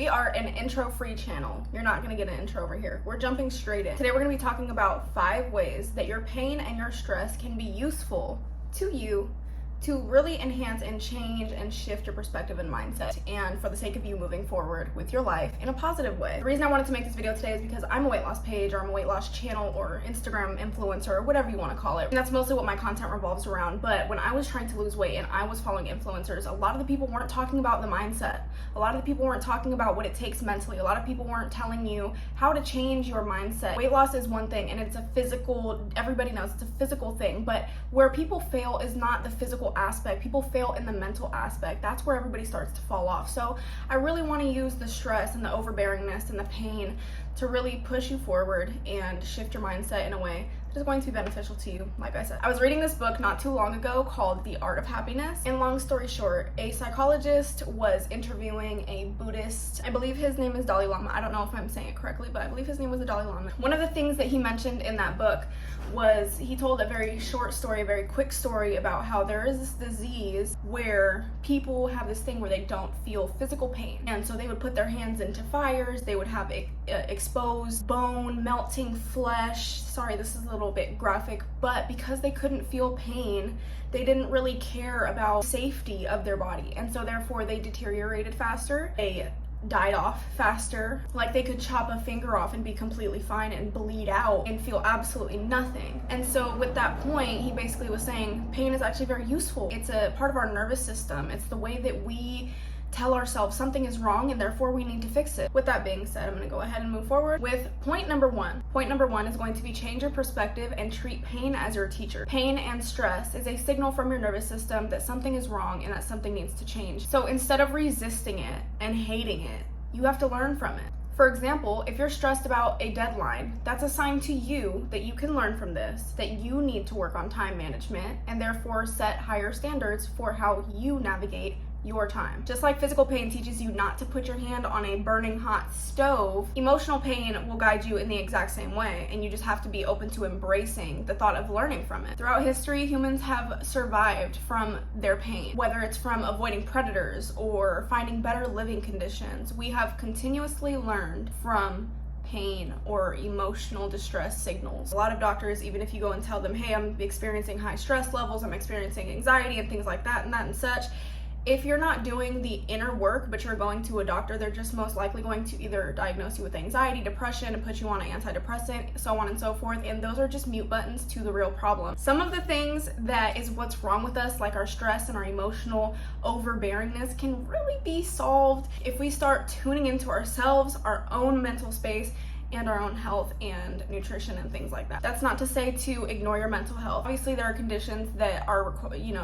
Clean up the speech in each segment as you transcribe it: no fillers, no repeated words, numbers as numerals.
We are an intro-free channel. You're not gonna get an intro over here. We're jumping straight in. Today we're gonna be talking about 5 ways that your pain and your stress can be useful to you to really enhance and change and shift your perspective and mindset, and for the sake of you moving forward with your life in a positive way. The reason I wanted to make this video today is because I'm a weight loss page, or I'm a weight loss channel, or Instagram influencer, or whatever you want to call it. And that's mostly what my content revolves around. But when I was trying to lose weight and I was following influencers, a lot of the people weren't talking about the mindset. A lot of the people weren't talking about what it takes mentally. A lot of people weren't telling you how to change your mindset. Weight loss is one thing, and it's a physical, everybody knows it's a physical thing, but where people fail is not the physical aspect. People fail in the mental aspect. That's where everybody starts to fall off. So I really want to use the stress and the overbearingness and the pain to really push you forward and shift your mindset in a way that is going to be beneficial to you. Like I said, I was reading this book not too long ago called The Art of Happiness. And long story short, a psychologist was interviewing a Buddhist. I believe his name is Dalai Lama. I don't know if I'm saying it correctly, but I believe his name was the Dalai Lama. One of the things that he mentioned in that book was he told a very short story, a very quick story about how there is this disease where people have this thing where they don't feel physical pain. And so they would put their hands into fires, they would have exposed bone, melting flesh. Sorry, this is a little bit graphic, but because they couldn't feel pain, they didn't really care about safety of their body. And so therefore they deteriorated faster. They died off faster. Like they could chop a finger off and be completely fine and bleed out and feel absolutely nothing. And so with that point, he basically was saying pain is actually very useful. It's a part of our nervous system. It's the way that we tell ourselves something is wrong and therefore we need to fix it. With that being said, I'm going to go ahead and move forward with point number 1. Point number 1 is going to be change your perspective and treat pain as your teacher. Pain and stress is a signal from your nervous system that something is wrong and that something needs to change. So instead of resisting it and hating it, you have to learn from it. For example, if you're stressed about a deadline, that's a sign to you that you can learn from this, that you need to work on time management and therefore set higher standards for how you navigate your time. Just like physical pain teaches you not to put your hand on a burning hot stove, emotional pain will guide you in the exact same way, and you just have to be open to embracing the thought of learning from it. Throughout history, humans have survived from their pain, whether it's from avoiding predators or finding better living conditions. We have continuously learned from pain or emotional distress signals. A lot of doctors, even if you go and tell them, hey, I'm experiencing high stress levels, I'm experiencing anxiety and things like that and such, if you're not doing the inner work, but you're going to a doctor, they're just most likely going to either diagnose you with anxiety, depression, and put you on an antidepressant, so on and so forth, and those are just mute buttons to the real problem. Some of the things that is what's wrong with us, like our stress and our emotional overbearingness, can really be solved if we start tuning into ourselves, our own mental space, and our own health and nutrition and things like that. That's not to say to ignore your mental health. Obviously, there are conditions that are,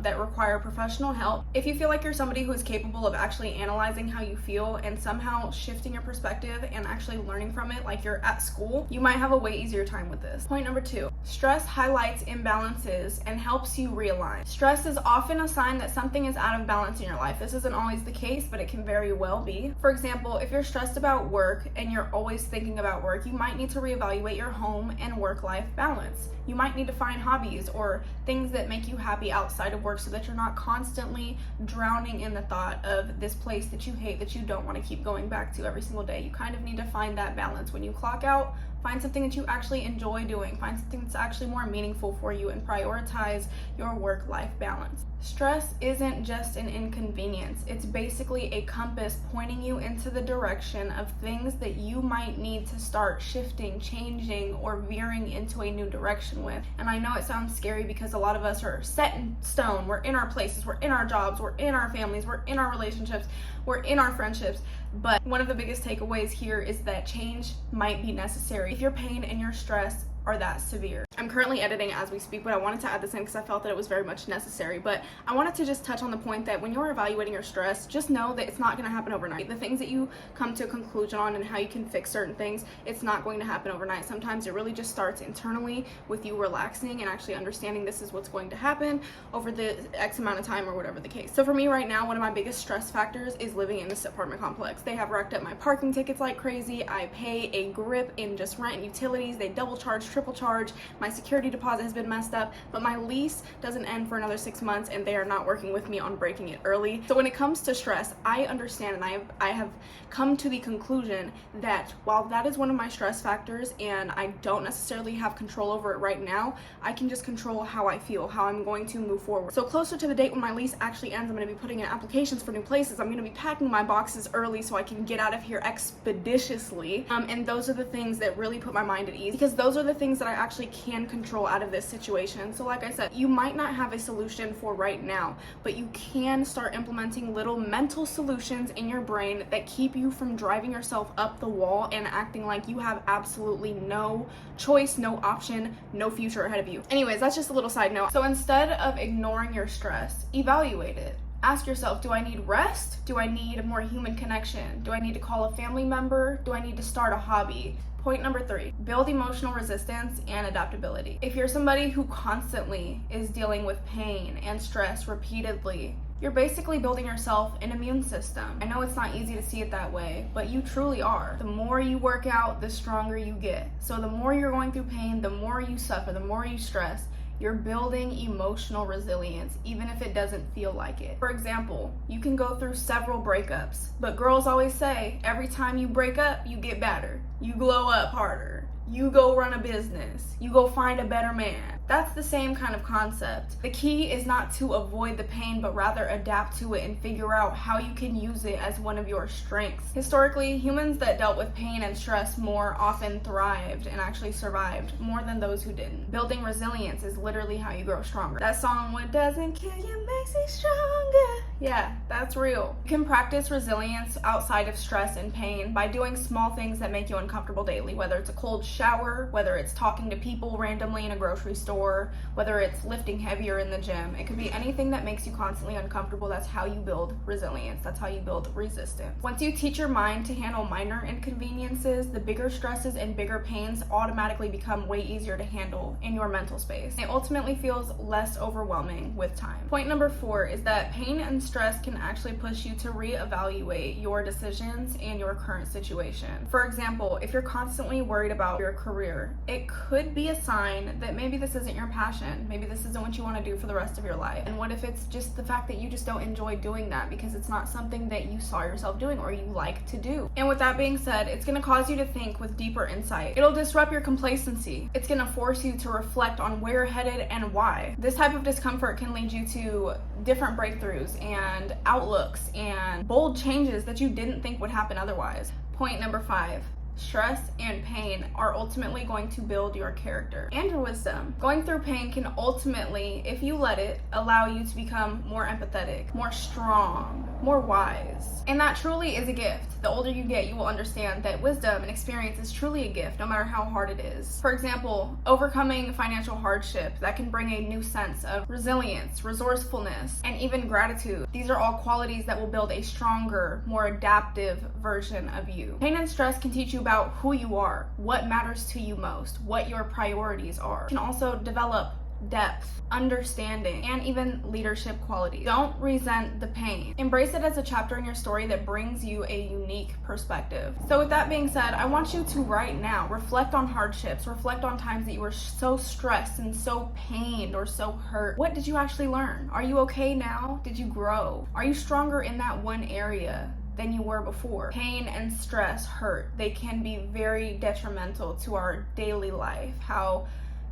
that require professional help. If you feel like you're somebody who is capable of actually analyzing how you feel and somehow shifting your perspective and actually learning from it, like you're at school, you might have a way easier time with this. Point number 2, stress highlights imbalances and helps you realign. Stress is often a sign that something is out of balance in your life. This isn't always the case, but it can very well be. For example, if you're stressed about work and you're always thinking about work, you might need to reevaluate your home and work-life balance. You might need to find hobbies or things that make you happy outside of work so that you're not constantly drowning in the thought of this place that you hate, that you don't want to keep going back to every single day. You kind of need to find that balance. When you clock out, find something that you actually enjoy doing. Find something that's actually more meaningful for you and prioritize your work-life balance. Stress isn't just an inconvenience. It's basically a compass pointing you into the direction of things that you might need to start shifting, changing, or veering into a new direction with. And I know it sounds scary because a lot of us are set in stone. We're in our places, we're in our jobs, we're in our families, we're in our relationships, we're in our friendships. But one of the biggest takeaways here is that change might be necessary if your pain and your stress are that severe. I'm currently editing as we speak, but I wanted to add this in because I felt that it was very much necessary. But I wanted to just touch on the point that when you're evaluating your stress, just know that it's not going to happen overnight. The things that you come to a conclusion on and how you can fix certain things, it's not going to happen overnight. Sometimes it really just starts internally with you relaxing and actually understanding this is what's going to happen over the X amount of time or whatever the case. So for me right now, one of my biggest stress factors is living in this apartment complex. They have racked up my parking tickets like crazy. I pay a grip in just rent and utilities. They double charge, triple triple charge, my security deposit has been messed up, but my lease doesn't end for another 6 months and they are not working with me on breaking it early. So when it comes to stress, I understand and I have come to the conclusion that while that is one of my stress factors and I don't necessarily have control over it right now, I can just control how I feel, how I'm going to move forward. So closer to the date when my lease actually ends, I'm going to be putting in applications for new places. I'm going to be packing my boxes early so I can get out of here expeditiously. And those are the things that really put my mind at ease, because those are the things that I actually can control out of this situation. So like I said, you might not have a solution for right now, but you can start implementing little mental solutions in your brain that keep you from driving yourself up the wall and acting like you have absolutely no choice, no option, no future ahead of you. Anyways, that's just a little side note. So instead of ignoring your stress, evaluate it. Ask yourself, do I need rest? Do I need more human connection? Do I need to call a family member? Do I need to start a hobby? Point number 3, build emotional resistance and adaptability. If you're somebody who constantly is dealing with pain and stress repeatedly, you're basically building yourself an immune system. I know it's not easy to see it that way, but you truly are. The more you work out, the stronger you get. So the more you're going through pain, the more you suffer, the more you stress, you're building emotional resilience, even if it doesn't feel like it. For example, you can go through several breakups, but girls always say, every time you break up, you get better. You glow up harder. You go run a business. You go find a better man. That's the same kind of concept. The key is not to avoid the pain, but rather adapt to it and figure out how you can use it as one of your strengths. Historically, humans that dealt with pain and stress more often thrived and actually survived more than those who didn't. Building resilience is literally how you grow stronger. That song, "What doesn't kill you makes you stronger." Yeah, that's real. You can practice resilience outside of stress and pain by doing small things that make you uncomfortable daily, whether it's a cold shower, whether it's talking to people randomly in a grocery store, whether it's lifting heavier in the gym. It could be anything that makes you constantly uncomfortable. That's how you build resilience. That's how you build resistance. Once you teach your mind to handle minor inconveniences, the bigger stresses and bigger pains automatically become way easier to handle in your mental space. It ultimately feels less overwhelming with time. Point number 4 is that pain and stress can actually push you to reevaluate your decisions and your current situation. For example, if you're constantly worried about your career, it could be a sign that maybe this isn't your passion. Maybe this isn't what you want to do for the rest of your life. And what if it's just the fact that you just don't enjoy doing that because it's not something that you saw yourself doing or you like to do? And with that being said, it's going to cause you to think with deeper insight. It'll disrupt your complacency. It's going to force you to reflect on where you're headed and why. This type of discomfort can lead you to different breakthroughs and outlooks and bold changes that you didn't think would happen otherwise. Point number 5. Stress and pain are ultimately going to build your character and your wisdom. Going through pain can ultimately, if you let it, allow you to become more empathetic, more strong, more wise. And that truly is a gift. The older you get, you will understand that wisdom and experience is truly a gift, no matter how hard it is. For example, overcoming financial hardship, that can bring a new sense of resilience, resourcefulness, and even gratitude. These are all qualities that will build a stronger, more adaptive version of you. Pain and stress can teach you about who you are, what matters to you most, what your priorities are. You can also develop depth, understanding, and even leadership qualities. Don't resent the pain. Embrace it as a chapter in your story that brings you a unique perspective. So with that being said, I want you to right now reflect on hardships, reflect on times that you were so stressed and so pained or so hurt. What did you actually learn? Are you okay now? Did you grow? Are you stronger in that one area than you were before? Pain and stress hurt. They can be very detrimental to our daily life, how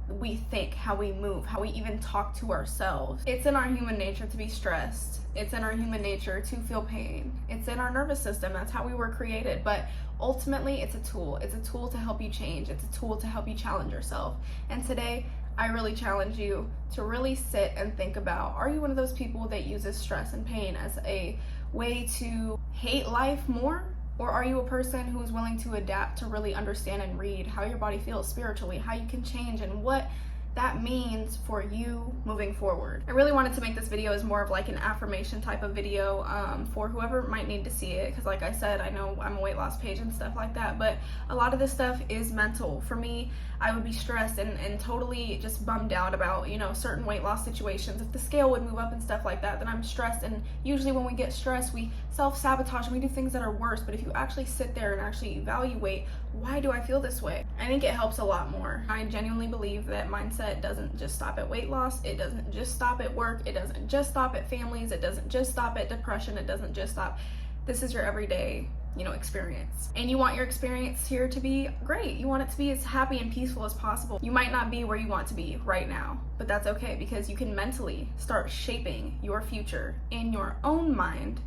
we think, how we move, how we even talk to ourselves. It's in our human nature to be stressed. It's in our human nature to feel pain. It's in our nervous system. That's how we were created. But ultimately, it's a tool. It's a tool to help you change. It's a tool to help you challenge yourself. And today, I really challenge you to really sit and think about, are you one of those people that uses stress and pain as a way to hate life more? Or are you a person who is willing to adapt to really understand and read how your body feels spiritually, how you can change, and what that means for you moving forward? I really wanted to make this video as more of like an affirmation type of video for whoever might need to see it, because like I said, I know I'm a weight loss page and stuff like that, but a lot of this stuff is mental. For me, I would be stressed and totally just bummed out about, you know, certain weight loss situations. If the scale would move up and stuff like that, then I'm stressed, and usually when we get stressed, we self-sabotage and we do things that are worse. But if you actually sit there and actually evaluate, why do I feel this way? I think it helps a lot more. I genuinely believe that mindset doesn't just stop at weight loss. It doesn't just stop at work. It doesn't just stop at families. It doesn't just stop at depression. It doesn't just stop. This is your everyday, experience. And you want your experience here to be great. You want it to be as happy and peaceful as possible. You might not be where you want to be right now, but that's okay, because you can mentally start shaping your future in your own mind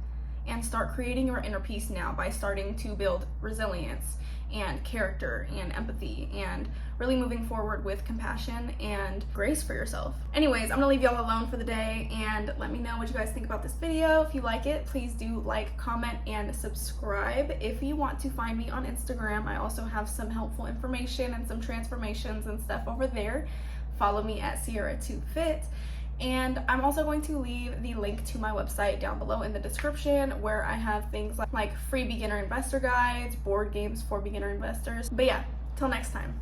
and start creating your inner peace now by starting to build resilience and character and empathy and really moving forward with compassion and grace for yourself. Anyways, I'm gonna leave y'all alone for the day, and let me know what you guys think about this video. If you like it, please do like, comment, and subscribe. If you want to find me on Instagram, I also have some helpful information and some transformations and stuff over there. Follow me at Sierra2Fit. And I'm also going to leave the link to my website down below in the description, where I have things like free beginner investor guides, board games for beginner investors. But yeah, till next time.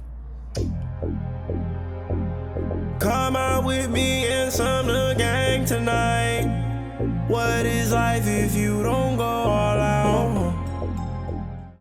Come out with me and some the gang tonight. What is life if you don't go all out?